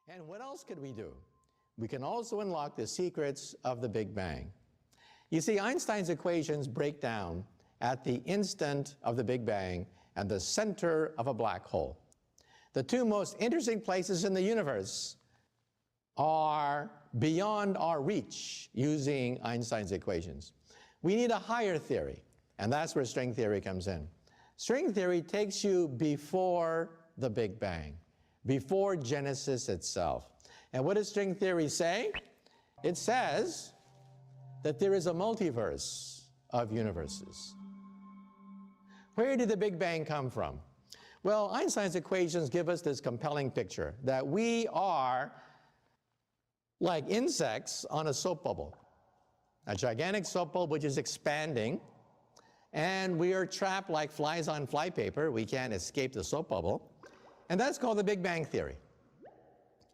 And what else could we do? We can also unlock the secrets of the Big Bang. You see, Einstein's equations break down at the instant of the Big Bang and the center of a black hole. The two most interesting places in the universe are beyond our reach using Einstein's equations. We need a higher theory, and that's where string theory comes in. String theory takes you before the Big Bang, before Genesis itself. And what does string theory say? It says that there is a multiverse of universes. Where did the Big Bang come from? Well, Einstein's equations give us this compelling picture that we are like insects on a soap bubble, a gigantic soap bubble which is expanding, and we are trapped like flies on flypaper. We can't escape the soap bubble, and that's called the Big Bang theory.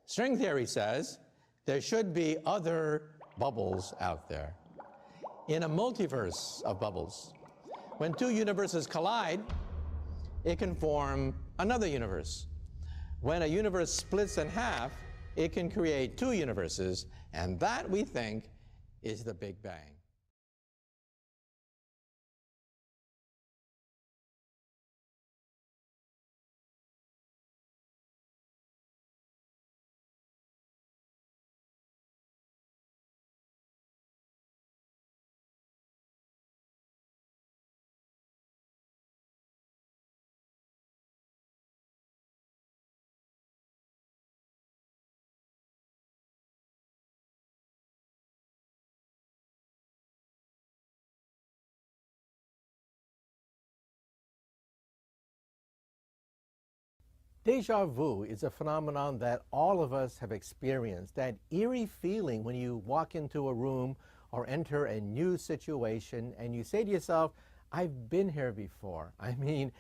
String theory says there should be other bubbles out there in a multiverse of bubbles. When two universes collide, it can form another universe. When a universe splits in half, it can create two universes, and that, we think, is the Big Bang. Deja vu is a phenomenon that all of us have experienced, that eerie feeling when you walk into a room or enter a new situation and you say to yourself, I've been here before. I mean,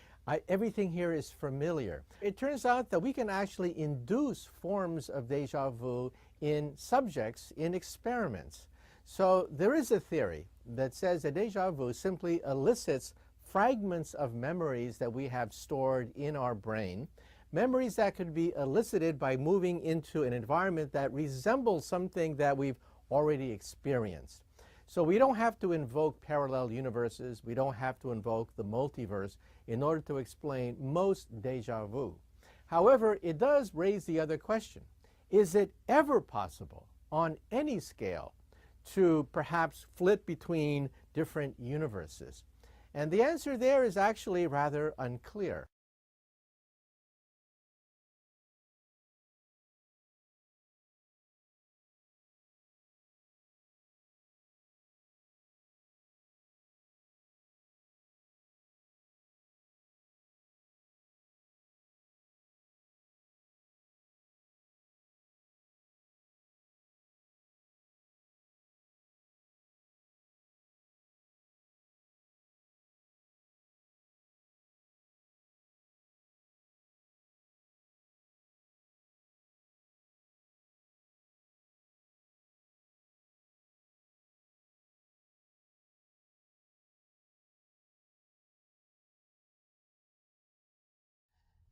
everything here is familiar. It turns out that we can actually induce forms of deja vu in subjects in experiments. So there is a theory that says that deja vu simply elicits fragments of memories that we have stored in our brain, memories that could be elicited by moving into an environment that resembles something that we've already experienced. So we don't have to invoke parallel universes, we don't have to invoke the multiverse in order to explain most deja vu. However, it does raise the other question. Is it ever possible, on any scale, to perhaps flip between different universes? And the answer there is actually rather unclear.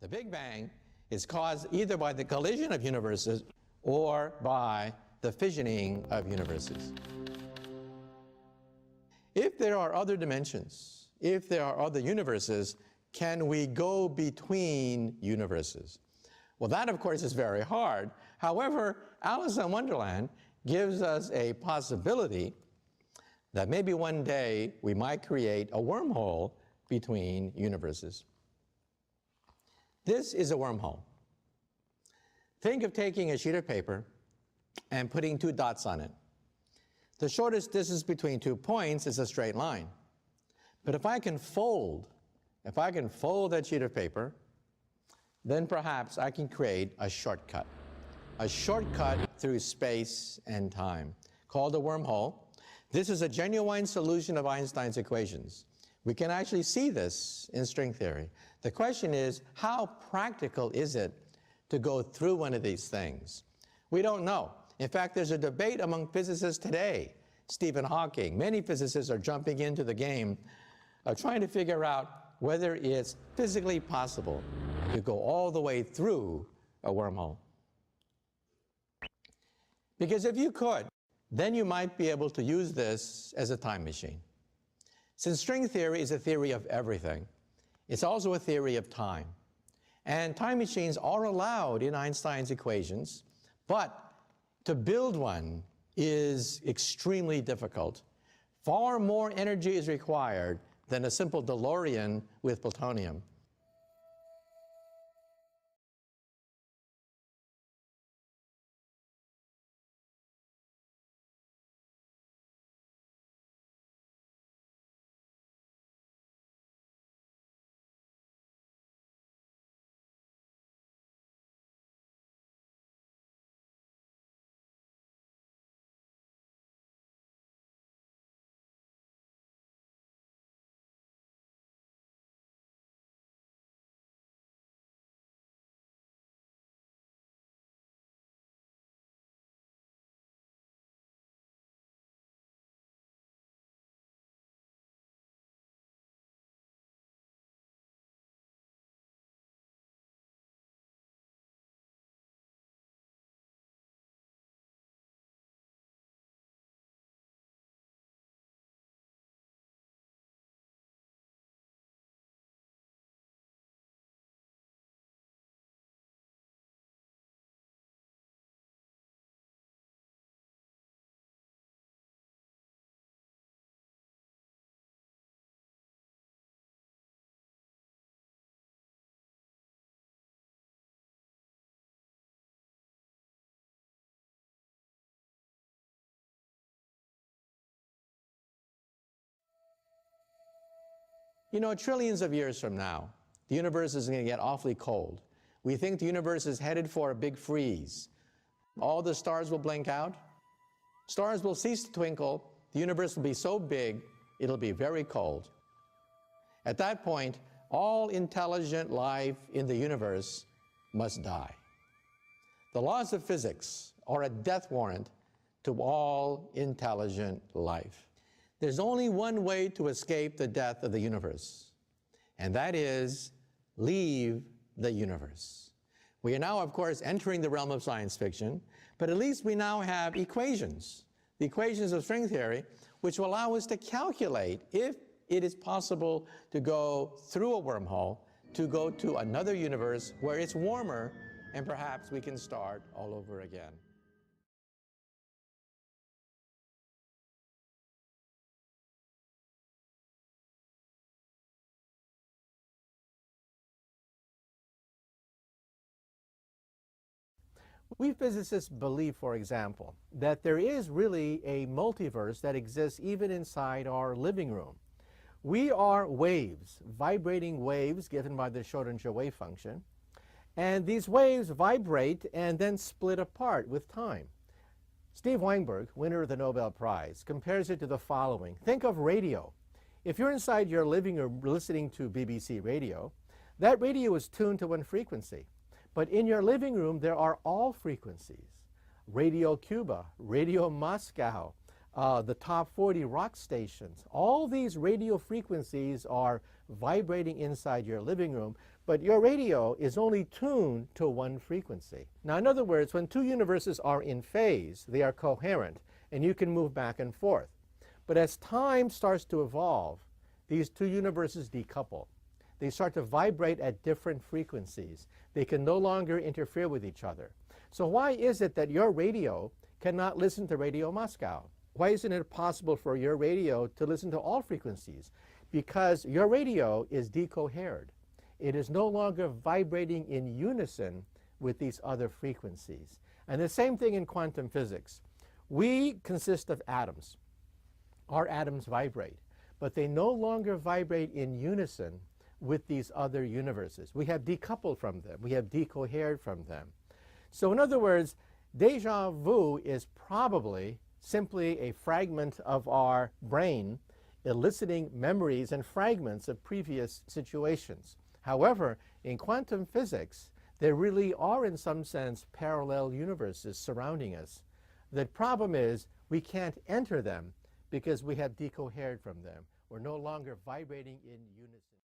The Big Bang is caused either by the collision of universes or by the fissioning of universes. If there are other dimensions, if there are other universes, can we go between universes? Well, that, of course, is very hard. However, Alice in Wonderland gives us a possibility that maybe one day we might create a wormhole between universes. This is a wormhole. Think of taking a sheet of paper and putting two dots on it. The shortest distance between 2 points is a straight line. But if I can fold that sheet of paper, then perhaps I can create a shortcut through space and time, called a wormhole. This is a genuine solution of Einstein's equations. We can actually see this in string theory. The question is, how practical is it to go through one of these things? We don't know. In fact, there's a debate among physicists today. Stephen Hawking, many physicists are jumping into the game of trying to figure out whether it's physically possible to go all the way through a wormhole. Because if you could, then you might be able to use this as a time machine. Since string theory is a theory of everything, it's also a theory of time. And time machines are allowed in Einstein's equations, but to build one is extremely difficult. Far more energy is required than a simple DeLorean with plutonium. You know, trillions of years from now, the universe is going to get awfully cold. We think the universe is headed for a big freeze. All the stars will blink out. Stars will cease to twinkle. The universe will be so big, it'll be very cold. At that point, all intelligent life in the universe must die. The laws of physics are a death warrant to all intelligent life. There's only one way to escape the death of the universe, and that is leave the universe. We are now, of course, entering the realm of science fiction, but at least we now have equations, the equations of string theory, which will allow us to calculate if it is possible to go through a wormhole, to go to another universe where it's warmer, and perhaps we can start all over again. We physicists believe, for example, that there is really a multiverse that exists even inside our living room. We are waves, vibrating waves given by the Schrodinger wave function, and these waves vibrate and then split apart with time. Steve Weinberg, winner of the Nobel Prize, compares it to the following. Think of radio. If you're inside your living room listening to BBC radio, that radio is tuned to one frequency. But in your living room, there are all frequencies. Radio Cuba, Radio Moscow, the top 40 rock stations. All these radio frequencies are vibrating inside your living room, but your radio is only tuned to one frequency. Now, in other words, when two universes are in phase, they are coherent, and you can move back and forth. But as time starts to evolve, these two universes decouple. They start to vibrate at different frequencies. They can no longer interfere with each other. So why is it that your radio cannot listen to Radio Moscow? Why isn't it possible for your radio to listen to all frequencies? Because your radio is decohered. It is no longer vibrating in unison with these other frequencies. And the same thing in quantum physics. We consist of atoms. Our atoms vibrate, but they no longer vibrate in unison with these other universes. We have decoupled from them. We have decohered from them. So in other words, déjà vu is probably simply a fragment of our brain eliciting memories and fragments of previous situations. However, in quantum physics, there really are, in some sense, parallel universes surrounding us. The problem is we can't enter them because we have decohered from them. We're no longer vibrating in unison.